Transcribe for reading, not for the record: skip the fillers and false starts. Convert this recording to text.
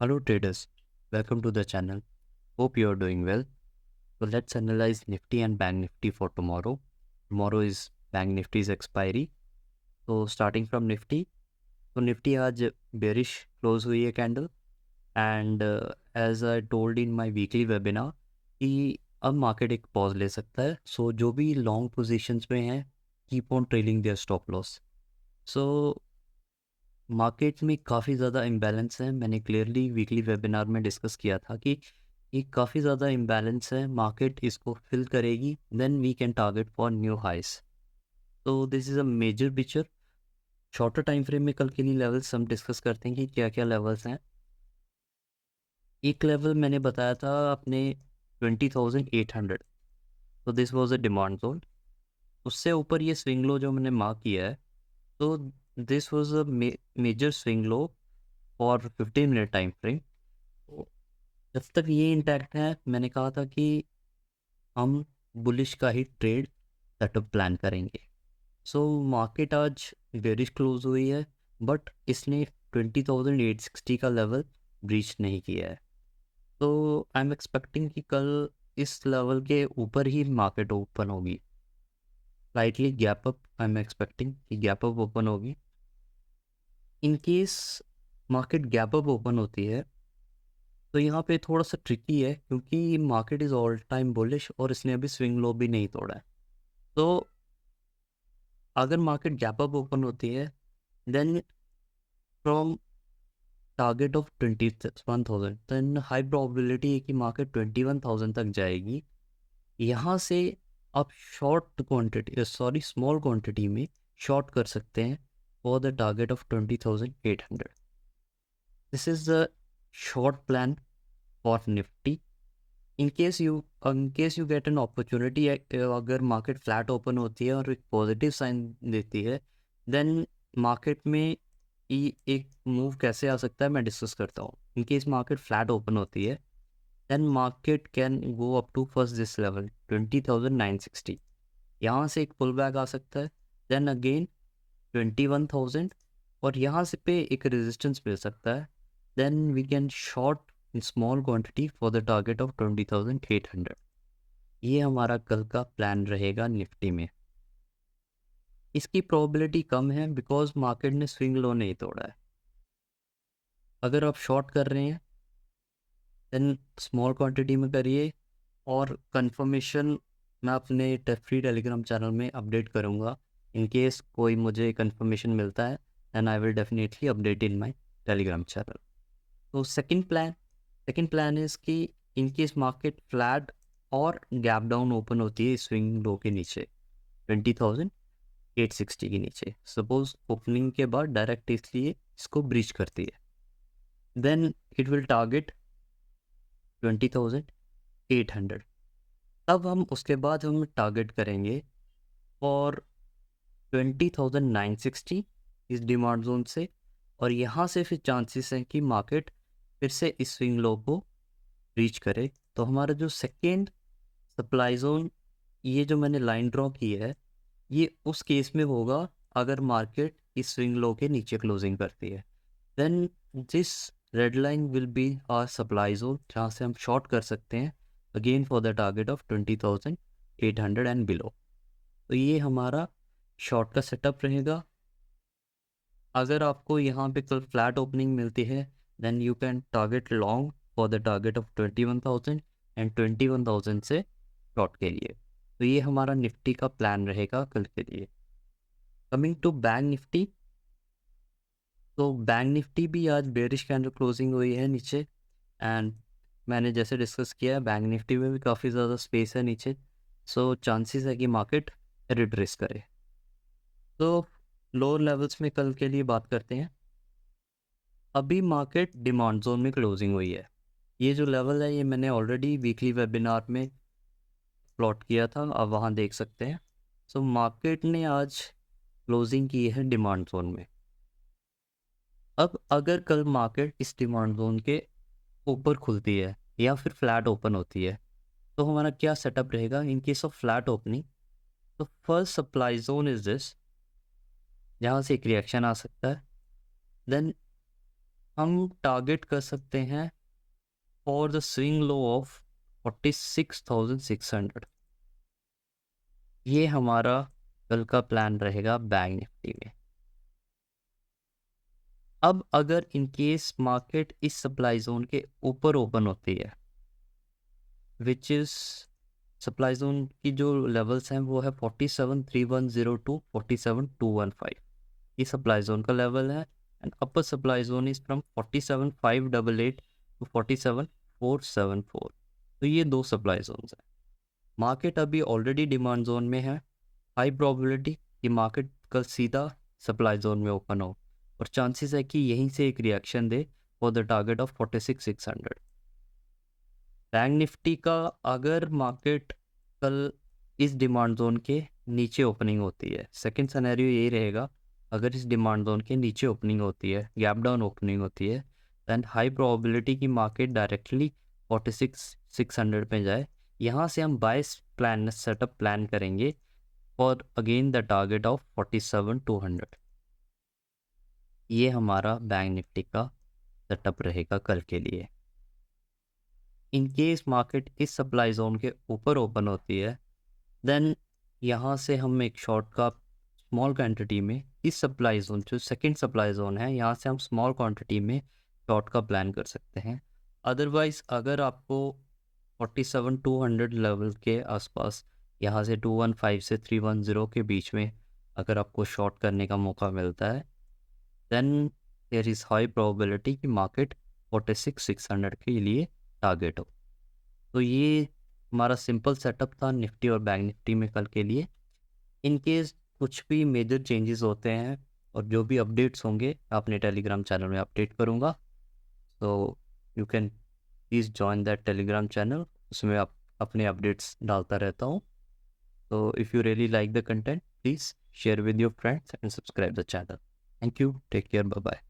Hello traders, welcome to the channel. Hope you are doing well. So let's analyze Nifty and Bank Nifty for tomorrow. Tomorrow is Bank Nifty's expiry. So starting from Nifty, तो Nifty आज bearish close हुई है candle and as I told in my weekly webinar कि अब market एक pause ले सकता है. So जो भी long positions में हैं, keep on trailing their stop loss. So market में काफ़ी ज़्यादा इम्बैलेंस है. मैंने क्लियरली वीकली वेबिनार में डिस्कस किया था कि ये काफ़ी ज़्यादा इम्बैलेंस है. मार्केट इसको फिल करेगी, then we can target for new highs. तो this is a major picture. Shorter time frame में कल के लिए लेवल्स हम डिस्कस करते हैं कि क्या क्या लेवल्स हैं. एक लेवल मैंने बताया था अपने 20,800. तो this was a demand zone. उससे ऊपर ये स्विंग लो जो मैंने मार्क किया है, तो this was a major swing low for 15 minute time frame. जब तक ये इंटैक्ट है, मैंने कहा था कि हम बुलिश का ही ट्रेड सेटअप प्लान करेंगे. सो मार्केट आज बेरिश क्लोज हुई है, बट इसने 20,860 का लेवल ब्रीच नहीं किया है. तो आई एम एक्सपेक्टिंग कि कल इस लेवल के ऊपर ही मार्केट ओपन होगी. Slightly gap up I am expecting कि गैप अप ओपन होगी. इन case market gap up open होती है तो यहाँ पे थोड़ा सा ट्रिकी है, क्योंकि market is all time bullish और इसने अभी स्विंग लो भी नहीं तोड़ा है. तो अगर मार्केट गैप अप ओपन होती है, then from target of 21,000, then high probability है कि मार्केट 21,000 तक जाएगी. यहाँ से आप शॉर्ट क्वांटिटी स्मॉल क्वांटिटी में शॉर्ट कर सकते हैं for the target of 20,800. This is the short plan for Nifty. In case you get an opportunity, अगर मार्केट फ्लैट ओपन होती है और एक पॉजिटिव साइन देती है, देन मार्केट में एक मूव कैसे आ सकता है मैं डिस्कस करता हूँ. In case market flat open होती है, then market can go up to first this level 20,960. यहाँ से एक पुल बैक आ सकता है, देन अगेन 21,000, और यहाँ से पे एक रेजिस्टेंस मिल सकता है. Then we can short in small quantity for the target of 20,800. ये हमारा कल का प्लान रहेगा निफ्टी में. इसकी प्रोबेबिलिटी कम है बिकॉज मार्केट ने स्विंग लो नहीं तोड़ा है. अगर आप शॉर्ट कर रहे हैं, देन स्मॉल क्वांटिटी में करिए, और कंफर्मेशन मैं अपने फ्री टेलीग्राम चैनल में अपडेट करूँगा. इन केस कोई मुझे कंफर्मेशन मिलता है, then I will definitely update in my Telegram channel. तो सेकंड प्लान इज़ कि इन केस मार्केट फ्लैट और गैप डाउन ओपन होती है स्विंग लो के नीचे 20,860 के नीचे, सपोज ओपनिंग के बाद डायरेक्ट इसलिए इसको ब्रीच करती है, देन इट विल टारगेट 20,800. तब हम उसके बाद हम टारगेट करेंगे फॉर 20,960 इस डिमांड जोन से, और यहाँ से फिर चांसेस हैं कि मार्केट फिर से इस स्विंग लो को रीच करे. तो हमारा जो सेकेंड सप्लाई जोन, ये जो मैंने लाइन ड्रॉ की है, ये उस केस में होगा अगर मार्केट इस स्विंग लो के नीचे क्लोजिंग करती है. Then this red line will be our supply zone, जहाँ से हम शॉर्ट कर सकते हैं again for the target of 20,800 and below. तो ये हमारा शॉर्ट का सेटअप रहेगा. अगर आपको यहाँ पे कल फ्लैट ओपनिंग मिलती है, then you can target long for the target of 21,000 and 21,000 से शॉर्ट के लिए. तो ये हमारा निफ्टी का प्लान रहेगा कल के लिए. कमिंग टू बैंक निफ्टी, तो बैंक निफ्टी भी आज बेरिश कैंडल क्लोजिंग हुई है नीचे, एंड मैंने जैसे डिस्कस किया बैंक निफ्टी में भी काफ़ी ज़्यादा स्पेस है नीचे. सो चांसेस है कि मार्केट रिट्रेस करे. तो लोअर लेवल्स में कल के लिए बात करते हैं. अभी मार्केट डिमांड जोन में क्लोजिंग हुई है. ये जो लेवल है ये मैंने ऑलरेडी वीकली वेबिनार में प्लॉट किया था, आप वहाँ देख सकते हैं. सो मार्केट ने आज क्लोजिंग की है डिमांड जोन में. अब अगर कल मार्केट इस डिमांड जोन के ऊपर खुलती है या फिर फ्लैट ओपन होती है, तो हमारा क्या सेटअप रहेगा in case of flat opening. तो first supply zone is this, जहाँ से एक रिएक्शन आ सकता है. देन हम टारगेट कर सकते हैं for the swing low of 46,600। ये हमारा कल का प्लान रहेगा बैंक निफ्टी में। अब अगर इन केस मार्केट इस सप्लाई जोन के ऊपर ओपन होती है, विच इज सप्लाई जोन की जो लेवल्स हैं वो है 47,310 टू 47,215। ये सप्लाई जोन का लेवल है। And upper supply zone is from 47,588 to 47,474। तो ये दो सप्लाई जोन्स हैं। मार्केट अभी ऑलरेडी डिमांड जोन में है। हाई प्रोबेबिलिटी कि मार्केट कल सीधा सप्लाई जोन में ओपन हो, और चांसेस है कि यहीं से एक reaction they for the target of 46,600। Bank Nifty का अगर मार्केट कल इस डिमांड जोन के नीचे ओपनिंग होती है, सेकंड सिनेरियो यही रहेगा, अगर इस डिमांड जोन के नीचे ओपनिंग होती है, गैप डाउन ओपनिंग होती है, दैन हाई प्रोबेबिलिटी कि मार्केट डायरेक्टली 46,600 पे जाए। यहाँ से हम बाइस प्लान सेटअप प्लान करेंगे for again the target of 47,200। ये हमारा बैंक निफ्टी का सेटअप रहेगा कल के लिए। इन केस मार्केट इस सप्लाई जोन के ऊपर ओपन होती है, देन यहाँ से हम एक शॉर्ट का स्मॉल क्वांटिटी में इस सप्लाई जोन, जो सेकंड सप्लाई जोन है, यहाँ से हम स्मॉल क्वांटिटी में शॉर्ट का प्लान कर सकते हैं। अदरवाइज अगर आपको 47,200 लेवल के आसपास, यहाँ से 215 से 310 के बीच में अगर आपको शॉर्ट करने का मौका मिलता है, then there is high probability कि मार्केट 46,600 के लिए टारगेट हो। तो ये हमारा सिंपल सेटअप था निफ्टी और बैंक निफ्टी में कल के लिए। इन केस कुछ भी मेजर चेंजेस होते हैं और जो भी अपडेट्स होंगे अपने टेलीग्राम चैनल में अपडेट करूँगा। तो you can please join that Telegram channel, उसमें आप अपने अपडेट्स डालता रहता हूँ। तो if you really like the content, please share with your friends and subscribe the channel. Thank you, take care, bye bye.